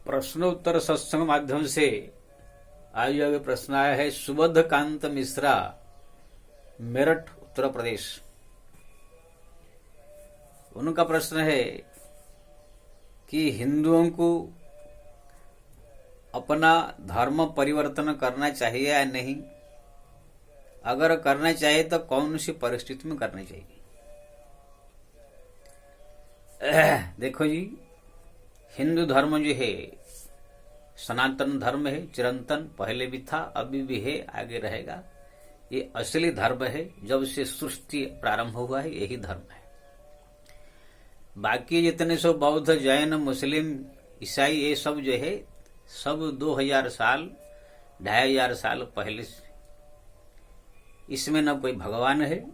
प्रश्नोत्तर सत्संग माध्यम से आज जो प्रश्न आया है सुबोध कांत मिश्रा, मेरठ उत्तर प्रदेश। उनका प्रश्न है कि हिंदुओं को अपना धर्म परिवर्तन करना चाहिए या नहीं, अगर करना चाहिए तो कौन सी परिस्थिति में करना चाहिए। देखो जी, हिंदू धर्म जो है सनातन धर्म है, चिरंतन, पहले भी था, अभी भी है, आगे रहेगा। ये असली धर्म है, जब से सृष्टि प्रारंभ हुआ है यही धर्म है। बाकी जितने सब बौद्ध, जैन, मुस्लिम, ईसाई, ये सब जो है सब 2000 साल 2500 साल पहले से। इसमें न कोई भगवान है,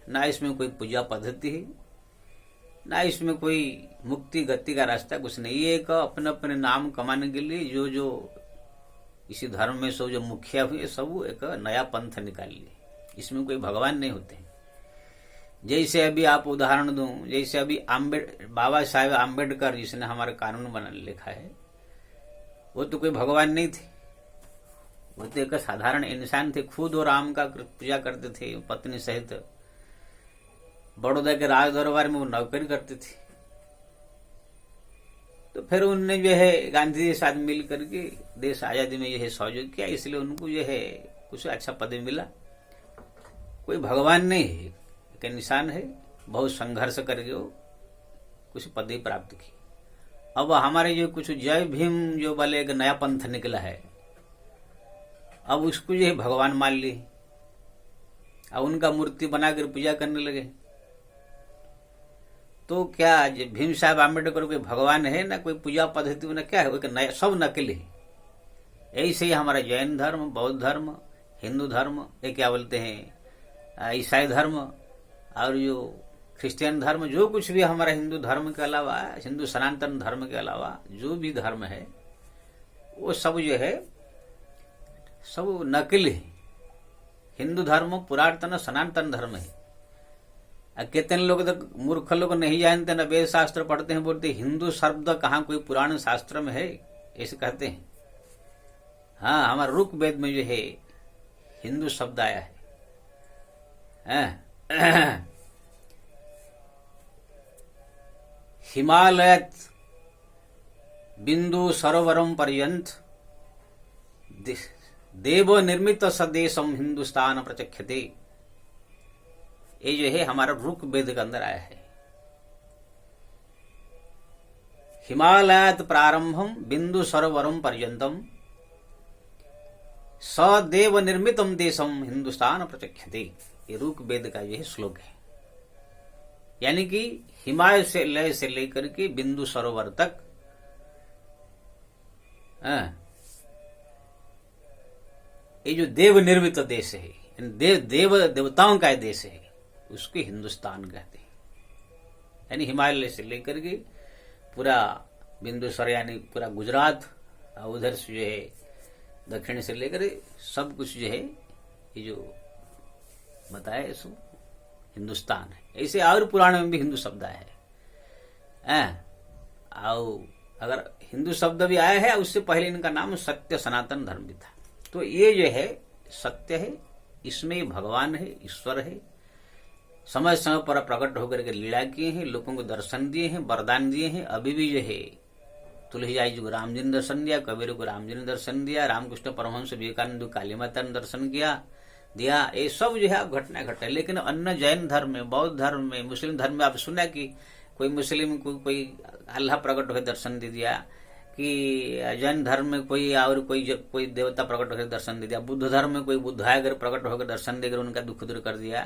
ना इसमें कोई पूजा पद्धति है, ना इसमें कोई मुक्ति गति का रास्ता, कुछ नहीं। ये एक अपने अपने नाम कमाने के लिए जो जो इसी धर्म में सब जो मुखिया हुए सब एक नया पंथ निकाल लिए। इसमें कोई भगवान नहीं होते। जैसे अभी आप उदाहरण दूं, जैसे अभी बाबा साहेब आम्बेडकर जिसने हमारा कानून बना लिखा है, वो तो कोई भगवान नहीं थे, वो तो एक साधारण इंसान थे। खुद और राम का पूजा करते थे, पत्नी सहित बड़ौदा के राज दरबार में वो नौकरी करते थे। तो फिर उनने जो है गांधी जी के साथ मिल करके देश आजादी में जो है सहयोग किया, इसलिए उनको जो है कुछ अच्छा पद मिला। कोई भगवान नहीं है, एक इंसान है, बहुत संघर्ष करके वो कुछ पदवी प्राप्त की। अब हमारे जो कुछ जय भीम जो वाले एक नया पंथ निकला है, अब उसको जो है भगवान मान ली, अब उनका मूर्ति बनाकर पूजा करने लगे। तो क्या भीम साहब आम्बेडकर कोई भगवान है, ना कोई पूजा पद्धति, ना क्या है, एक नया, सब नकली है। ऐसे ही हमारा जैन धर्म, बौद्ध धर्म, हिंदू धर्म, ये क्या बोलते हैं ईसाई धर्म, और जो क्रिश्चियन धर्म, जो कुछ भी हमारा हिंदू धर्म के अलावा, हिंदू सनातन धर्म के अलावा जो भी धर्म है, वो सब जो है सब नकली है। हिंदू धर्म पुरातन सनातन धर्म है। कितने लोग तो मूर्ख लोग नहीं जानते, न वेद शास्त्र पढ़ते हैं, बोलते हिंदू शब्द कहाँ कोई पुराण शास्त्र में है, ऐसे कहते हैं। हाँ, हमारे ऋग वेद में जो है हिंदू शब्द आया है। हिमालयत बिंदु सरोवरम पर्यंत देव निर्मित सदेशम हिंदुस्तान प्रचक्षते। ये जो है हमारा ऋग वेद के अंदर आया है। हिमालयात प्रारंभम बिंदु सरोवरम पर्यंतम सदेव निर्मितम देशम हिंदुस्तान प्रचक्षते। ये ऋग वेद का यह श्लोक है। यानी कि हिमालय से लय से लेकर के बिंदु सरोवर तक ये जो देव निर्मित देश है, देवताओं का देश है, उसको हिंदुस्तान कहते हैं। यानी हिमालय से लेकर के पूरा बिंदुसर, यानी पूरा गुजरात, उधर से जो है दक्षिण से लेकर सब कुछ जो है ये जो बताया सो हिंदुस्तान है। ऐसे और पुराण में भी हिंदू शब्द आया है। और अगर हिंदू शब्द भी आया है, उससे पहले इनका नाम सत्य सनातन धर्म भी था। तो ये जो है सत्य है, इसमें भगवान है, ईश्वर है, समय समय पर प्रकट होकर के लीला किए हैं, लोगों को दर्शन दिए हैं, वरदान दिए हैं। अभी भी जो है तुलसीदास जी को राम जी ने दर्शन दिया, कबीर को राम जी ने दर्शन दिया, रामकृष्ण परमहंस विवेकानंद काली माता ने दर्शन दिया। ये सब जो है आप घटना घटे। लेकिन अन्य जैन धर्म में, बौद्ध धर्म में, मुस्लिम धर्म में आप सुना कि कोई मुस्लिम को कोई अल्लाह प्रकट होकर दर्शन दे दिया, कि जैन धर्म में कोई और कोई देवता प्रकट होकर दर्शन दे दिया, बुद्ध धर्म में कोई बुद्ध आकर प्रकट होकर दर्शन देकर उनका दुख दूर कर दिया,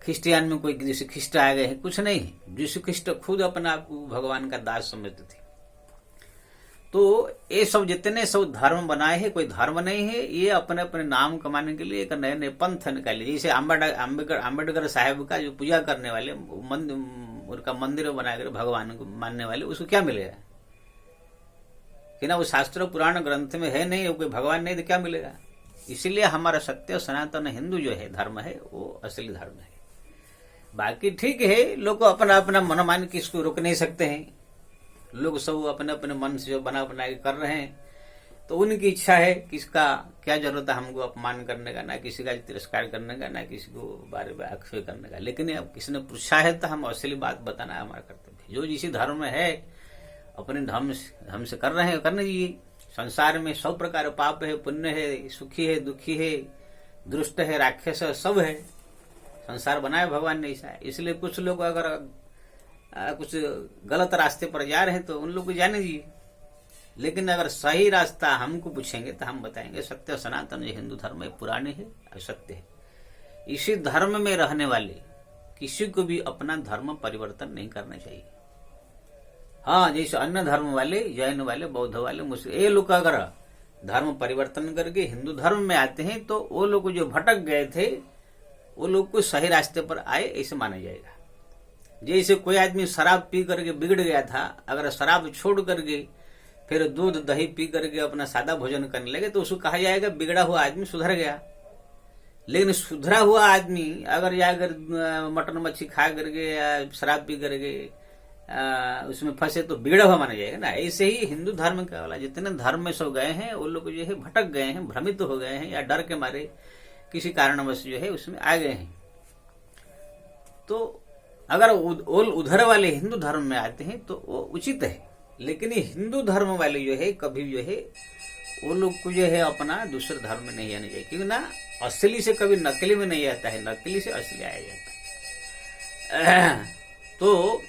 क्रिश्चियन में कोई जैसे ख्रिस्ट आ गए हैं, कुछ नहीं। यीशु ख्रिस्ट खुद अपने आप को भगवान का दास समझते थे। तो ये सब जितने सब धर्म बनाए हैं, कोई धर्म नहीं है, ये अपने अपने नाम कमाने के लिए एक नए नए पंथ निकाले। जैसे आम्बेडकर साहब का जो पूजा करने वाले, उनका मंदिर बनाकर भगवान को मानने वाले, उसको क्या मिलेगा? कि ना वो शास्त्र पुराण ग्रंथ में है नहीं, कोई भगवान नहीं, तो क्या मिलेगा? इसीलिए हमारा सत्य सनातन हिंदू जो है धर्म है, वो असली धर्म है। बाकी ठीक है, लोग अपना अपना मनोमान किसको रोक नहीं सकते हैं। लोग सब अपने अपने मन से जो बना बना के कर रहे हैं, तो उनकी इच्छा है, किसका क्या जरूरत है हमको अपमान करने का, ना किसी का तिरस्कार करने का, ना किसी को बारे में आक्षेप करने का। लेकिन अब किसी ने पूछा है तो हम असली बात बताना है हमारा कर्तव्य। जो जिस धर्म में है अपने धर्म से कर रहे हैं करने दीजिए। संसार में 100 प्रकार पाप है, पुण्य है, सुखी है, दुखी है, दुष्ट है, राक्षस है, सब है। संसार बनाया भगवान ने ऐसा है। इसलिए कुछ लोग अगर कुछ गलत रास्ते पर जा रहे हैं तो उन लोग को जाने दीजिए। लेकिन अगर सही रास्ता हमको पूछेंगे तो हम बताएंगे सत्य सनातन ये हिंदू धर्म है, पुराने है, असत्य है। इसी धर्म में रहने वाले किसी को भी अपना धर्म परिवर्तन नहीं करना चाहिए। हाँ, जैसे अन्य धर्म वाले, जैन वाले, बौद्ध वाले, मुस्लिम, ये लोग अगर धर्म परिवर्तन करके हिंदू धर्म में आते हैं तो वो लोग जो भटक गए थे वो लोग को सही रास्ते पर आए ऐसे माना जाएगा। जैसे कोई आदमी शराब पी करके बिगड़ गया था, अगर शराब छोड़ करके फिर दूध दही पी करके अपना सादा भोजन करने लगे तो उसको कहा जाएगा बिगड़ा हुआ आदमी सुधर गया। लेकिन सुधरा हुआ आदमी अगर जाकर मटन मच्छी खा करके या शराब पी करके उसमें फंसे तो बिगड़ा हुआ माना जाएगा ना। ऐसे ही हिंदू धर्म का वाला जितने धर्म में सब गए हैं वो लोग जो है भटक गए हैं, भ्रमित हो गए हैं, या डर के मारे किसी कारणवश जो है उसमें आ गए हैं। तो अगर उधर वाले हिंदू धर्म में आते हैं तो वो उचित है। लेकिन ये हिंदू धर्म वाले जो है कभी जो है वो लोग को जो है अपना दूसरे धर्म में नहीं आने चाहिए, क्योंकि ना असली से कभी नकली में नहीं आता है, नकली से असली आया जाता है। तो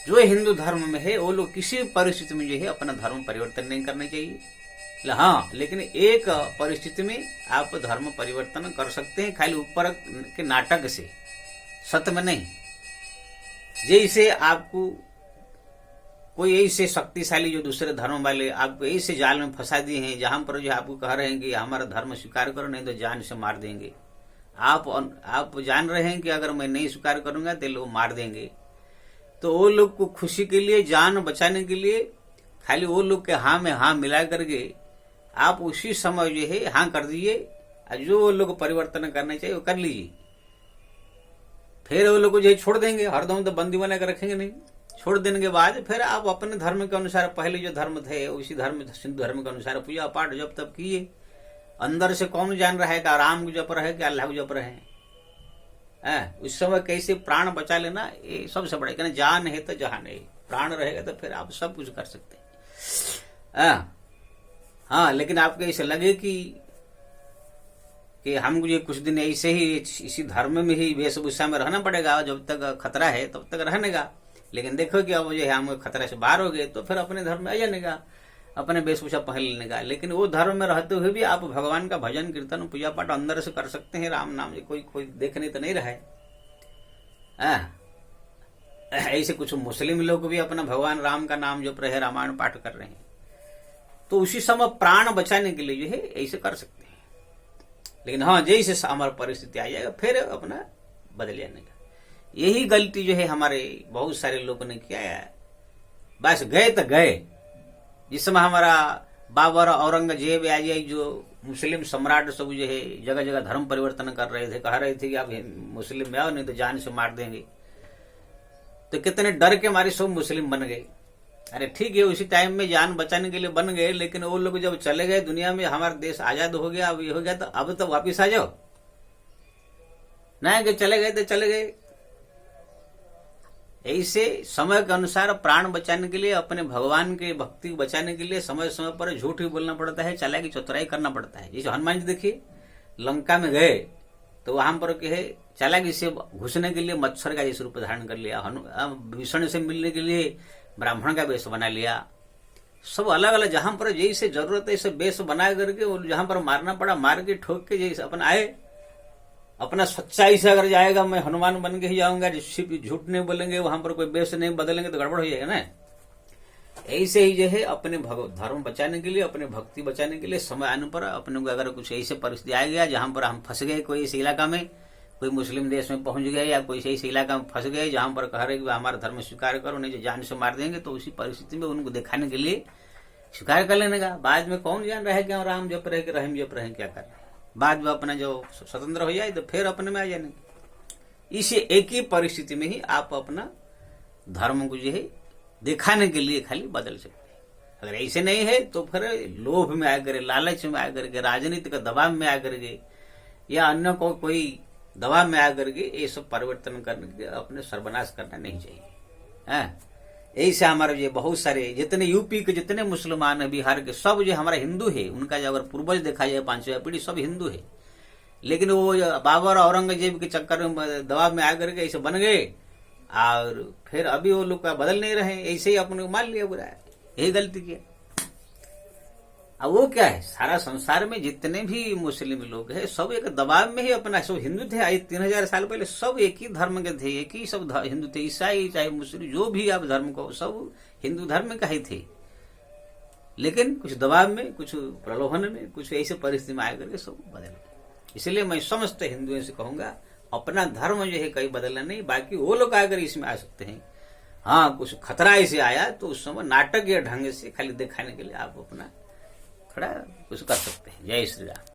जो हिंदू धर्म में है वो लोग किसी भी परिस्थिति में जो है अपना धर्म परिवर्तन नहीं करना चाहिए। हाँ, लेकिन एक परिस्थिति में आप धर्म परिवर्तन कर सकते हैं, खाली ऊपर के नाटक से, सत्य में नहीं। जैसे आपको कोई ऐसे शक्तिशाली जो दूसरे धर्म वाले आपको ऐसे जाल में फंसा दिए हैं जहां पर जो आपको कह रहे हैं कि हमारा धर्म स्वीकार करो नहीं तो जान से मार देंगे। आप जान रहे हैं कि अगर मैं नहीं स्वीकार करूंगा तो लोग मार देंगे। तो वो लोग को खुशी के लिए, जान बचाने के लिए खाली वो लोग के हाँ में हाँ मिला करके आप उसी समय जो है हाँ कर दीजिए। जो वो लोग परिवर्तन करना चाहिए वो कर लीजिए। फिर वो लोग को जो है छोड़ देंगे, हरदम तो बंदी बना कर रखेंगे नहीं। छोड़ देने के बाद फिर आप अपने धर्म के अनुसार, पहले जो धर्म थे उसी धर्म हिंदू धर्म के अनुसार पूजा पाठ जब तब किए। अंदर से कौन जान रहा है कि राम को जप रहे कि अल्लाह को जप रहे हैं। उस समय कैसे प्राण बचा लेना ये सबसे बड़ा, कहना जान है तो जहान है। प्राण रहेगा तो फिर आप सब कुछ कर सकते हैं। हाँ, लेकिन आपको ऐसे लगे कि हमको ये कुछ दिन ऐसे ही इसी धर्म में ही वेशभूषा में रहना पड़ेगा, जब तक खतरा है तब तक रहने का। लेकिन देखो कि अब जो है हम खतरा से बाहर हो गए तो फिर अपने धर्म में आ जाने का, अपने वेशभूषा पहन लेने का। लेकिन वो धर्म में रहते हुए भी आप भगवान का भजन कीर्तन पूजा पाठ अंदर से कर सकते हैं। राम नाम कोई देखने तो नहीं रहा है। ऐसे कुछ मुस्लिम लोग भी अपना भगवान राम का नाम जप रहे, रामायण पाठ कर रहे हैं। तो उसी समय प्राण बचाने के लिए जो है ऐसे कर सकते हैं। लेकिन हाँ, जैसे हमारी परिस्थिति आ जाएगा फिर अपना बदल जाने का। यही गलती जो है हमारे बहुत सारे लोगों ने किया है। बस गए तो गए। जिस समय हमारा बाबर, औरंगजेब या जो मुस्लिम सम्राट सब जो है जगह जगह धर्म परिवर्तन कर रहे थे, कह रहे थे कि आप मुस्लिम में आओ नहीं तो जान से मार देंगे। तो कितने डर के मारे सब मुस्लिम बन गए। अरे ठीक है, उसी टाइम में जान बचाने के लिए बन गए, लेकिन वो लोग जब चले गए दुनिया में, हमारा देश आजाद हो गया, अब ये हो गया, तो अब तो वापिस आ जाओ ना, कि चले गए तो चले गए। ऐसे समय के अनुसार प्राण बचाने के लिए, अपने भगवान के भक्ति बचाने के लिए समय समय पर झूठ भी बोलना पड़ता है, चालाकी चतुराई करना पड़ता है। जैसे हनुमान जी देखिए लंका में गए तो वहां पर कहे चालाकी से घुसने के लिए मच्छर का जैसे रूप धारण कर लिया, भीषण से मिलने के लिए ब्राह्मण का वेश बना लिया। सब अलग अलग जहां पर जैसे जरूरत है वेश बना करके, जहां पर मारना पड़ा मार के ठोक के जैसे अपन आए। अपना सच्चाई से अगर जाएगा मैं हनुमान बन के ही जाऊंगा, झूठ नहीं बोलेंगे, वहां पर कोई वेश नहीं बदलेंगे तो गड़बड़ हो जाएगा ना। ऐसे ही जो है अपने धर्म बचाने के लिए, अपने भक्ति बचाने के लिए समय आने पर अपने को अगर कुछ ऐसे परिस्थिति आ गया जहां पर हम फंस गए, कोई इस इलाका में, कोई मुस्लिम देश में पहुंच गए, या कोई ऐसे इलाका में फंस गए जहां पर कह रहे कि हमारा धर्म स्वीकार करो नहीं तो जान से मार देंगे, तो उसी परिस्थिति में उनको दिखाने के लिए स्वीकार कर लेने का। बाद में कौन जान रहा है कि राम जप रहे कि रहीम जप रहे, क्या कर रहे हैं। बाद में अपना जो स्वतंत्र हो जाए तो फिर अपने में आ जाने। इसी एक ही परिस्थिति में ही आप अपना धर्म को जो है दिखाने के लिए खाली बदल सकते हैं। अगर ऐसे नहीं है तो फिर लोभ में आकर, लालच में आकर के, राजनीति का दबाव में आकर के, या अन्य को कोई दबाव में आकर के ये सब परिवर्तन करने के अपने सर्वनाश करना नहीं चाहिए। ऐसे हमारे जो बहुत सारे जितने यूपी के जितने मुसलमान है, बिहार के सब जो हमारा हिंदू है, उनका जो अगर पूर्वज देखा जाए 5वीं पीढ़ी सब हिंदू है, लेकिन वो बाबर औरंगजेब के चक्कर में दबाव में आकर के ऐसे बन गए और फिर अभी वो लोग बदल नहीं रहे, ऐसे ही अपने मान लिया बुरा है, यही गलती किया। अब वो क्या है, सारा संसार में जितने भी मुस्लिम लोग हैं सब एक दबाव में ही अपना, सब हिंदू थे। आज 3000 साल पहले सब एक ही धर्म के थे, एक ही सब हिंदू थे, ईसाई चाहे मुस्लिम जो भी आप धर्म को, सब हिंदू धर्म का ही थे। लेकिन कुछ दबाव में, कुछ प्रलोभन में, कुछ ऐसे परिस्थिति में आकर के सब बदल गए। इसलिए मैं समस्त हिंदुओं से कहूंगा अपना धर्म जो है कहीं बदलना नहीं। बाकी वो लोग आकर इसमें आ सकते हैं, हाँ कुछ खतरा ऐसे आया तो उस समय नाटक या ढंग से खाली दिखाने के लिए आप अपना खड़ा कुछ कर सकते हैं। जय श्री राम।